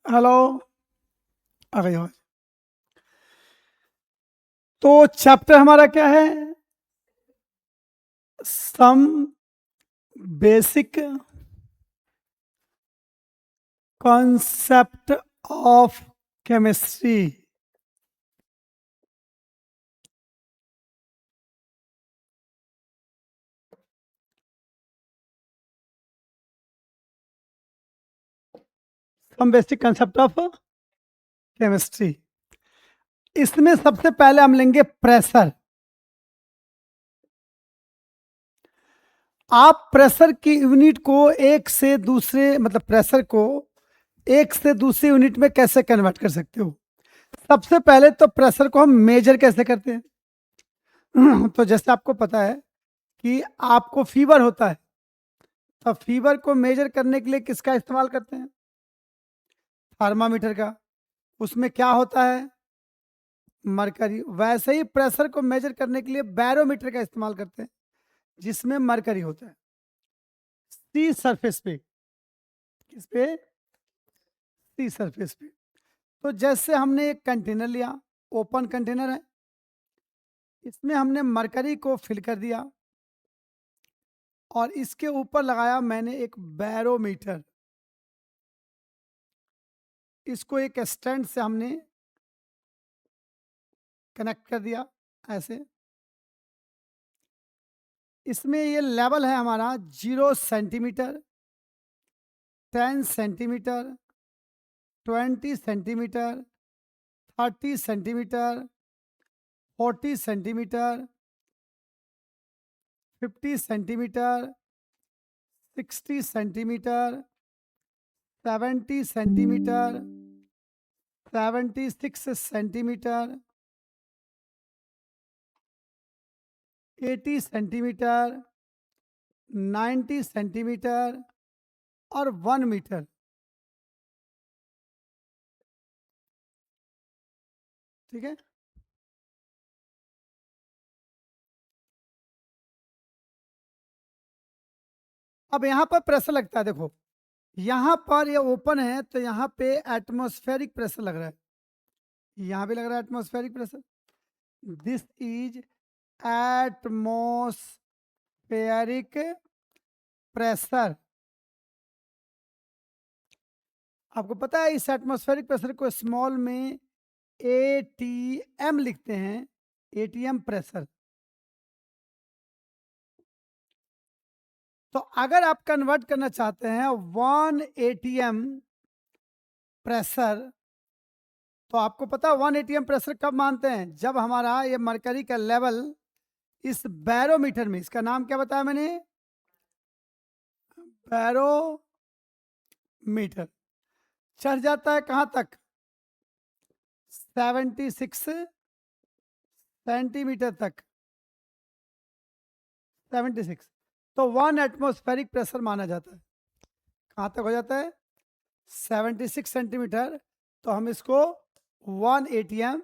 Hello. आ गई आवाज। तो चैप्टर हमारा क्या है? Some basic concept of chemistry. Some basic concept of chemistry. इसमें सबसे पहले हम लेंगे प्रेशर। आप प्रेशर की यूनिट को एक से दूसरे मतलब प्रेशर को एक से दूसरी यूनिट में कैसे कन्वर्ट कर सकते हो? सबसे पहले तो प्रेशर को हम मेजर कैसे करते हैं? तो जैसे आपको पता है कि आपको फीवर होता है, तो फीवर को मेजर करने के लिए किसका इस्तेमाल करते हैं? थर्मामीटर का। उसमें क्या होता है? मरकरी। वैसे ही प्रेशर को मेजर करने के लिए बैरोमीटर का इस्तेमाल करते हैं, जिसमें मरकरी होता है। सी सरफेस पे, किस पे? सी सरफेस पे। तो जैसे हमने एक कंटेनर लिया, ओपन कंटेनर है, इसमें हमने मरकरी को फिल कर दिया और इसके ऊपर लगाया मैंने एक बैरोमीटर। इसको एक स्टैंड से हमने कनेक्ट कर दिया ऐसे। इसमें ये लेवल है हमारा 0 centimetre, 10 centimetre, 20 centimetre, 30 centimetre, 40 centimetre, 50 centimetre, 60 centimetre, 70 centimetre, 76 centimetre, 80 centimetre, 90 centimetre और 1 मीटर। ठीक है। अब यहां पर प्रेशर लगता है, देखो यहां पर ये ओपन है तो यहां पे एटमॉस्फेरिक प्रेशर लग रहा है, यहां भी लग रहा है atmospheric pressure. This is atmospheric pressure. आपको पता है इस एटमॉस्फेरिक प्रेशर को स्मॉल में एटीएम लिखते हैं, एटीएम प्रेशर। तो अगर आप कन्वर्ट करना चाहते हैं 1 एटीएम प्रेशर, तो आपको पता है 1 एटीएम प्रेशर कब मानते हैं? जब हमारा ये मरकरी का लेवल इस बैरोमीटर में, इसका नाम क्या बताया मैंने? बैरोमीटर। चढ़ जाता है कहां तक? 76 सेंटीमीटर तक। 76। तो 1 एटमॉस्फेरिक प्रेशर माना जाता है। कहां तक हो जाता है? 76 सेंटीमीटर। तो हम इसको 1 एटीएम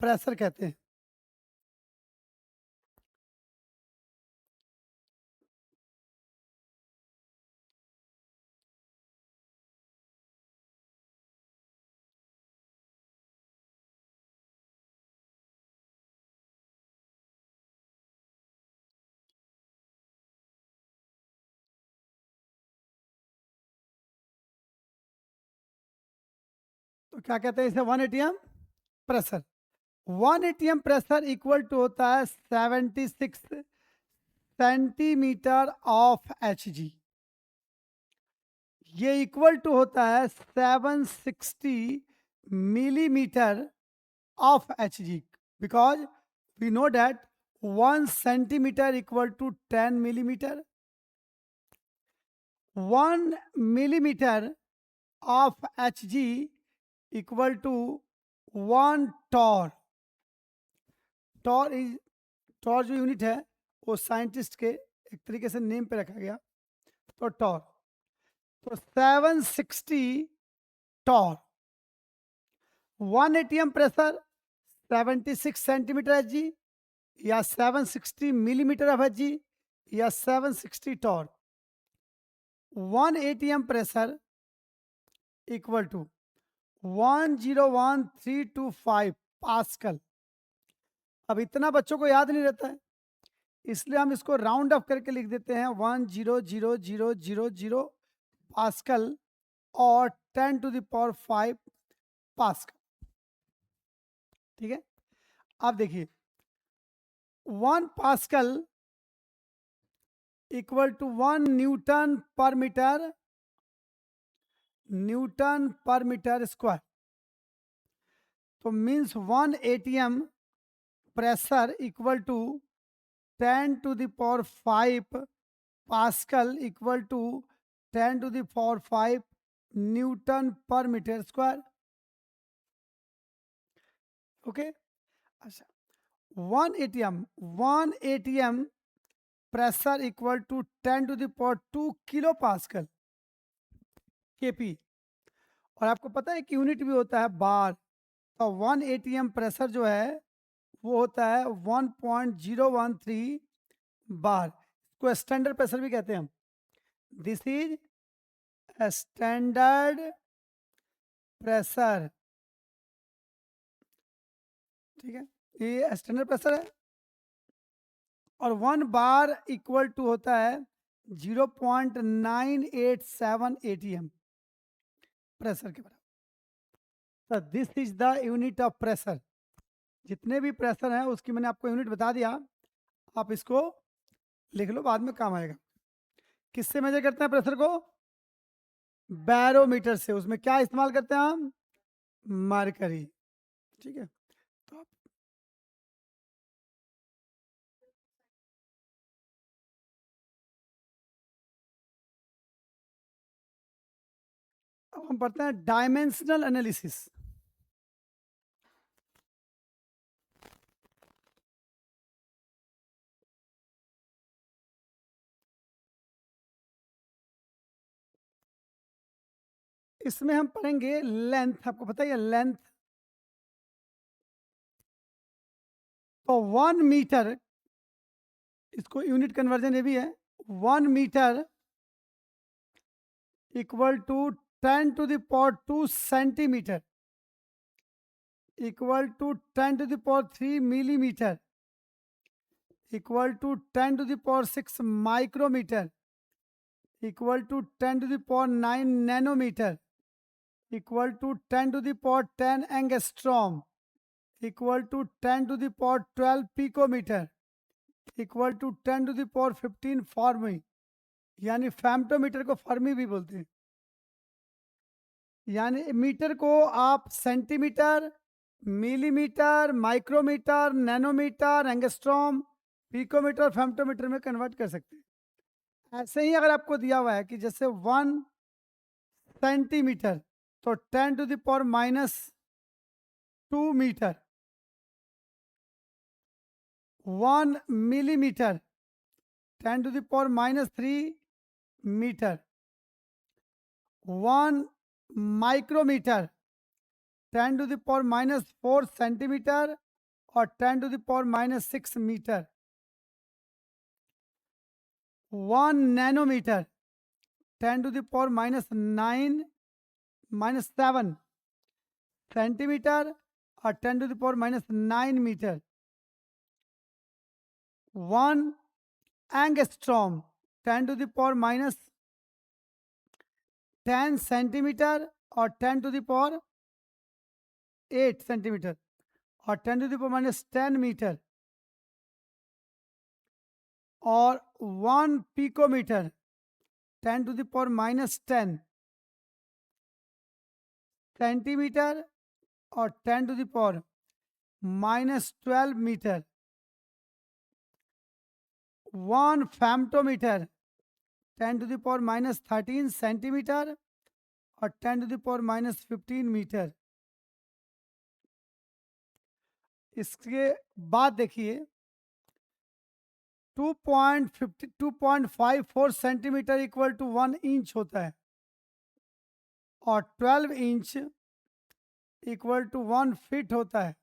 प्रेशर कहते हैं। तो क्या कहते हैं इसे? 1 ATM pressure. 1 ATM pressure equal to होता है 76 सेंटीमीटर ऑफ एच जी। ये इक्वल टू होता है 760 millimetre of H G, because we know that 1 centimetre equal to 10 millimetre. 1 millimetre of H G equal to 1 torr. Torr is, torr जो unit है वो scientist के एक तरीके से नेम पे रखा गया, तो टॉर। तो 760 torr. 1 ATM pressure 76 centimetre H G, या 760 मिलीमीटर ऑफ एच जी, या 760 torr. 1 ATM pressure equal to 101,325 pascal. अब इतना बच्चों को याद नहीं रहता है, इसलिए हम इसको राउंड अप करके लिख देते हैं 100,000 पास्कल और 10⁵ पास्कल। ठीक है, अब देखिए 1 pascal equal to 1 newton per metre, newton per metre square. तो means 1 ATM pressure equal to 10⁵ pascal equal to 10⁵ newton per metre square. Okay, अच्छा 1 ATM pressure equal to 10⁵2 kilo pascal KP. और आपको पता है कि यूनिट भी होता है बार। तो 1 ATM प्रेशर जो है वो होता है 1.013 बार। इसको स्टैंडर्ड प्रेशर भी कहते हैं हम। This is standard pressure. ठीक है, ये स्टैंडर्ड प्रेशर है। और 1 बार इक्वल टू होता है 0.987 ATM प्रेशर के बराबर। तो this is the unit of pressure. जितने भी प्रेशर हैं उसकी मैंने आपको यूनिट बता दिया, आप इसको लिख लो, बाद में काम आएगा। किससे मेजर करते हैं प्रेशर को? बैरोमीटर से। उसमें क्या इस्तेमाल करते हैं हम? मरकरी। ठीक है, तो अब हम पढ़ते हैं डायमेंशनल एनालिसिस। इसमें हम पढ़ेंगे लेंथ। आपको पता है लेंथ। तो 1 मीटर, इसको यूनिट कन्वर्जन ये भी है, 1 metre equal to 10⁻² centimetre equal to 10⁻³ millimetre equal to 10⁻6 micrometre equal to 10⁻9 nanometre equal to 10⁻10 angstrom equal to 10⁻12 picometre equal to 10⁻15 fermi. यानी फैम्टोमीटर को फर्मी भी बोलते हैं। यानी मीटर को आप centimetre, millimetre, micrometre, nanometre, angstrom, picometre, femtometre में convert कर सकते हैं। ऐसे ही अगर आपको दिया हुआ है कि जैसे 1 सेंटीमीटर तो 10⁻⁻² metre, 1 millimetre 10⁻³ metre, 1 micrometre 10⁻⁴ centimetre और 10⁻�6 मीटर, 1 नैनोमीटर 10⁻⁻7 सेंटीमीटर और 10⁻⁹ मीटर, 1 एंगस्ट्रॉम 10⁻10 सेंटीमीटर और 10⁸ सेंटीमीटर और 10⁻⁻10 मीटर, और 1 पिकोमीटर 10⁻⁻10 सेंटीमीटर और 10⁻⁻12 मीटर, 1 फैम्टोमीटर 10⁻⁻13 सेंटीमीटर और 10⁻⁻15 मीटर। इसके बाद देखिए 2.54 सेंटीमीटर इक्वल टू 1 इंच होता है और 12 इंच इक्वल टू 1 फीट होता है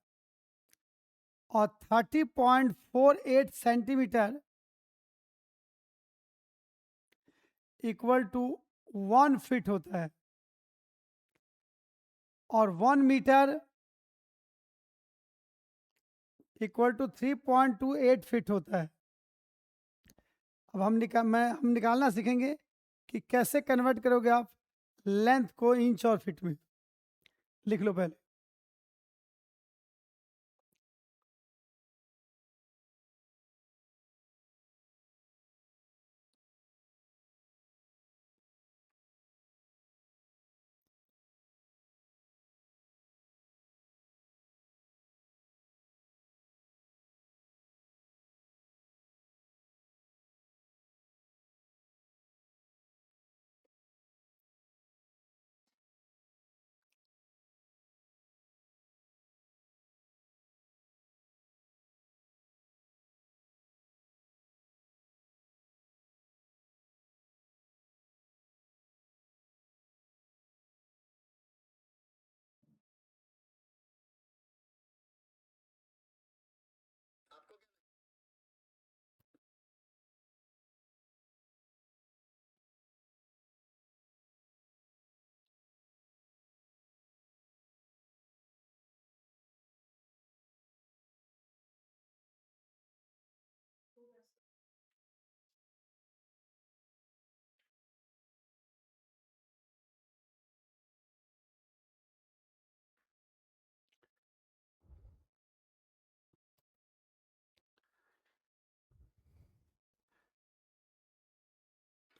और 30.48 सेंटीमीटर इक्वल टू 1 फीट होता है। और 1 मीटर इक्वल टू 3.28 फीट होता है। अब हम निकालना सीखेंगे कि कैसे कन्वर्ट करोगे आप लेंथ को इंच और फीट में। लिख लो पहले।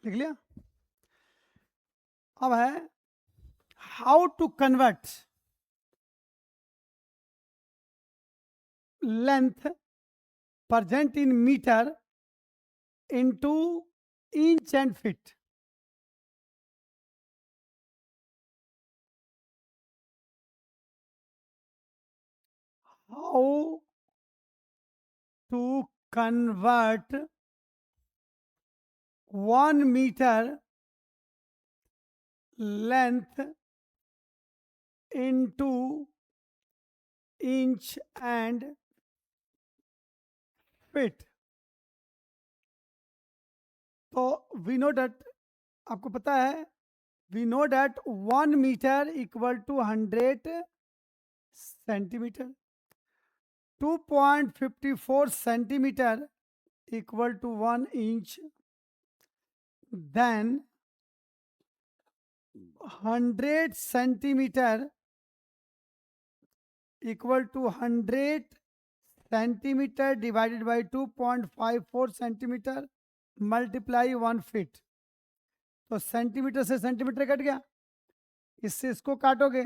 लिख लिया। अब है how to convert length present in meter into inch and feet. How to convert 1 meter length into inch and feet. तो वी नो डैट, आपको पता है, we know that 1 metre equal to 100 centimetre, 2.54 centimetre equal to 1 inch, then 100 centimetre equal to 100 centimetre divided by 2.54 centimetre multiply 1 feet. तो centimetre से centimetre cut गया, इससे इसको काटोगे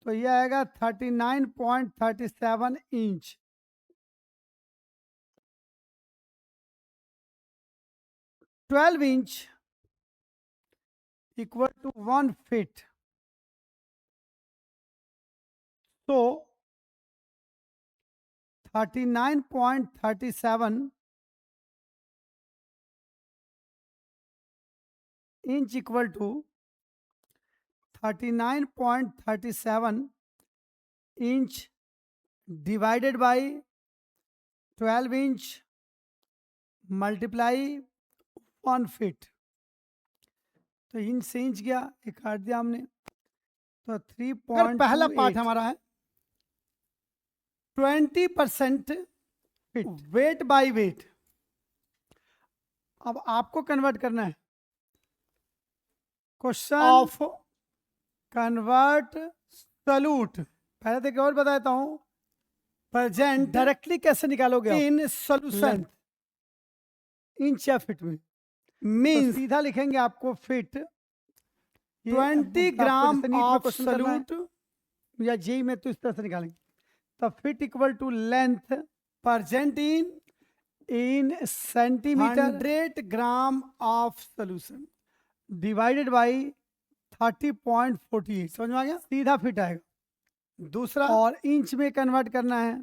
तो यह आएगा 39.37 inch. 12 inch equal to 1 feet. तो 39.37 inch equal to 39.37 inch divided by 12 inch multiply 1 feet. तो इंच से इंच गया, एक काट दिया हमने, तो 3. पहला पार्ट हमारा है 20% फिट, वेट बाय वेट। अब आपको कन्वर्ट करना है, क्वेश्चन ऑफ कन्वर्ट सॉल्यूट। पहले तो एक और बताता हूं, प्रेजेंट डायरेक्टली कैसे निकालोगे इन सॉल्यूशन इंच या फिट में। मीन तो सीधा लिखेंगे आपको फिट 20 ग्राम ऑफ सॉल्यूट, या जेई में तो इस तरह से निकालेंगे। तो feet equal to length present in centimetre 100 gram of solution divided by 30.48। समझ में आ गया, सीधा फिट आएगा। दूसरा, और इंच में कन्वर्ट करना है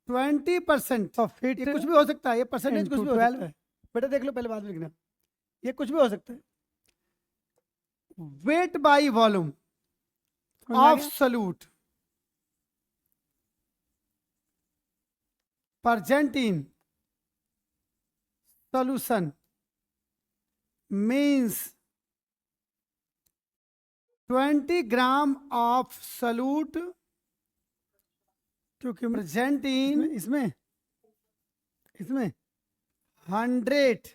20%। तो फिट कुछ भी हो सकता है, ये परसेंटेज कुछ भी हो सकता है। बेटा देख लो, पहले बात लिखना, ये कुछ भी हो सकता है। Weight by volume of solute present in solution means 20 gram of solute क्योंकि प्रेजेंट इन इसमें 100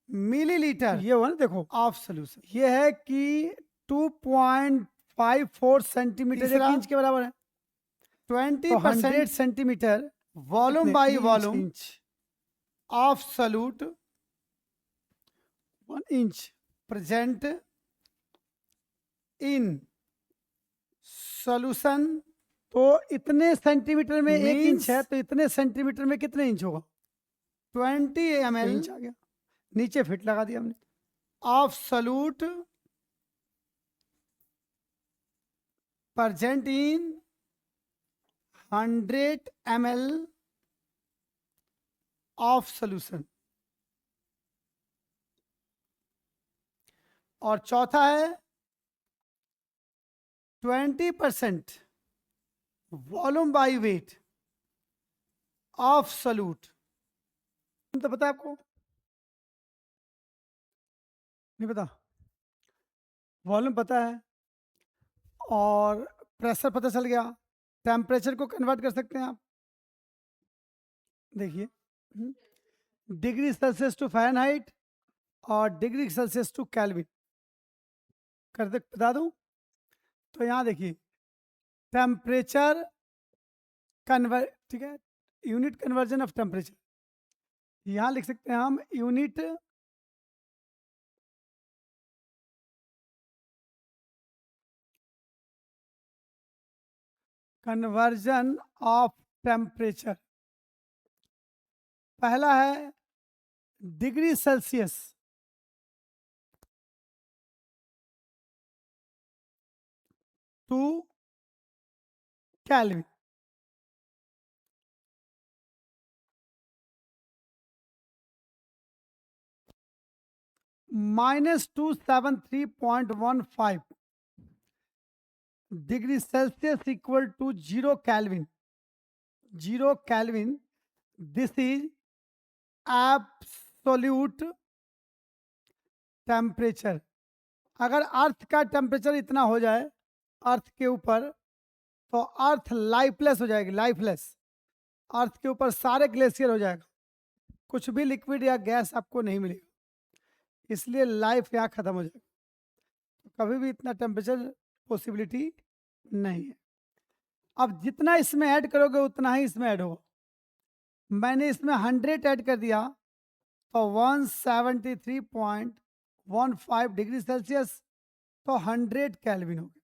मिलीलीटर, ये हुआ ना देखो ऑफ सोल्यूशन, ये है कि 2.54 सेंटीमीटर, 1 इंच के बराबर है। 20% 100 centimetre volume by volume of solute 1 inch present in solution. तो इतने सेंटीमीटर में 1 इंच है, तो इतने सेंटीमीटर में कितने इंच होगा? 20 ml इंच आ गया, नीचे फिट लगा दिया हमने, of solute present in 100 ml of solution. और चौथा है 20% volume by weight of solute. तो पता है आपको? नहीं पता? वॉल्यूम पता है और प्रेशर पता चल गया, टेम्परेचर को कन्वर्ट कर सकते हैं आप। देखिए, डिग्री सेल्सियस टू फ़ारेनहाइट और डिग्री सेल्सियस टू केल्विन कर दे, बता दूं? तो यहां देखिए, टेम्परेचर कन्वर्ट, ठीक है, यूनिट कन्वर्जन ऑफ टेम्परेचर, यहां लिख सकते हैं हम यूनिट कन्वर्जन ऑफ टेम्परेचर। पहला है degree Celsius to kelvin, -273.15 degree Celsius equal to 0 kelvin. 0 kelvin, this is absolute temperature. अगर अर्थ का टेम्परेचर इतना हो जाए अर्थ के ऊपर, तो अर्थ लाइफलेस हो जाएगी, लाइफलेस। अर्थ के ऊपर सारे ग्लेशियर हो जाएगा, कुछ भी लिक्विड या गैस आपको नहीं मिलेगा, इसलिए लाइफ यहाँ खत्म हो जाएगी। तो कभी भी इतना टेम्परेचर पॉसिबिलिटी नहीं है। अब जितना इसमें ऐड करोगे उतना ही इसमें ऐड होगा। मैंने इसमें 100 ऐड कर दिया तो 173.15 डिग्री सेल्सियस, तो 100 केल्विन हो गया।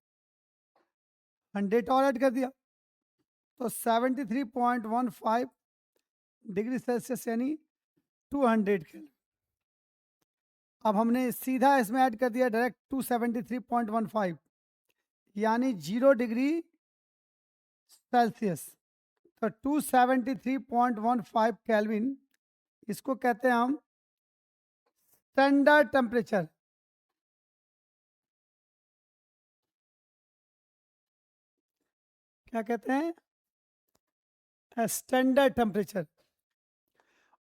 100 और ऐड कर दिया तो 73.15 डिग्री सेल्सियस यानी 200 केल्विन। अब हमने सीधा इसमें ऐड कर दिया डायरेक्ट 273.15 यानी 0 डिग्री सेल्सियस, तो 273.15 केल्विन, इसको कहते हैं हम स्टैंडर्ड टेम्परेचर। क्या कहते हैं? Standard temperature.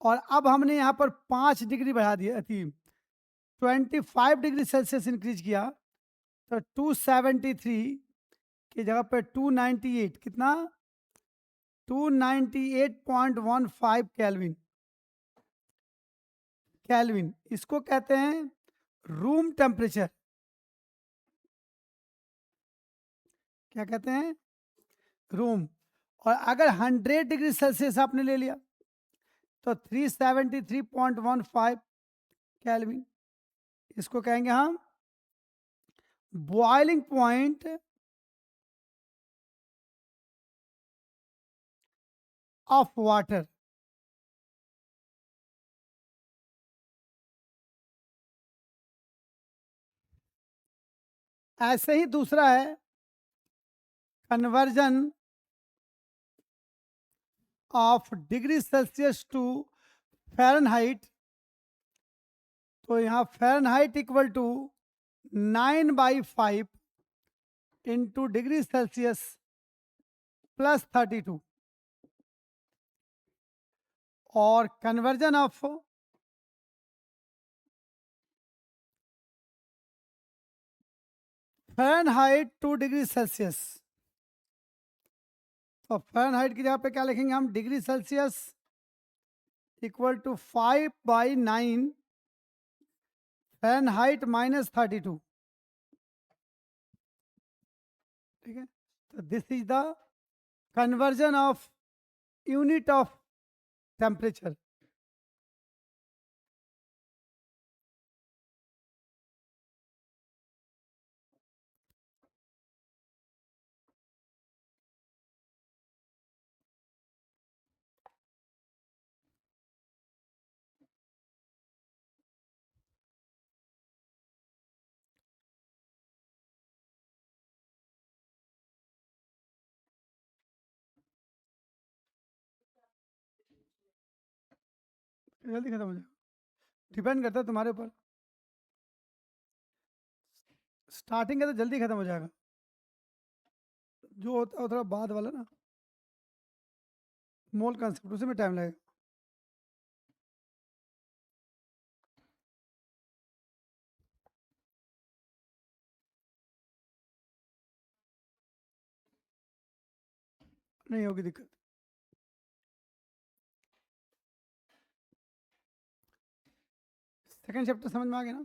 और अब हमने यहाँ पर 5 डिग्री बढ़ा दिया थी, 25 डिग्री सेल्सियस इंक्रीज किया, तो 273 की जगह पर 298, कितना? 298.15 केल्विन। केल्विन इसको कहते हैं रूम टेम्परेचर। क्या कहते हैं? रूम। और अगर 100 डिग्री सेल्सियस आपने ले लिया तो 373.15 केल्विन, इसको कहेंगे हम बॉइलिंग पॉइंट ऑफ वाटर। ऐसे ही दूसरा है conversion of degree Celsius to Fahrenheit. तो यहाँ Fahrenheit equal to 9/5 into degree Celsius plus 32, और conversion of Fahrenheit 2 degree Celsius. तो फ़ारेनहाइट की जगह पे क्या लिखेंगे हम? Degree Celsius equal to 5/9 Fahrenheit -32। ठीक है, तो this is the conversion of unit of temperature. जल्दी खत्म हो जाएगा, डिपेंड करता है तुम्हारे ऊपर। स्टार्टिंग का तो जल्दी खत्म हो जाएगा, जो होता है थोड़ा बाद वाला ना, मोल कंसेप्ट, उसी में टाइम लगेगा। नहीं होगी दिक्कत। सेकंड चैप्टर समझ में आ गया ना?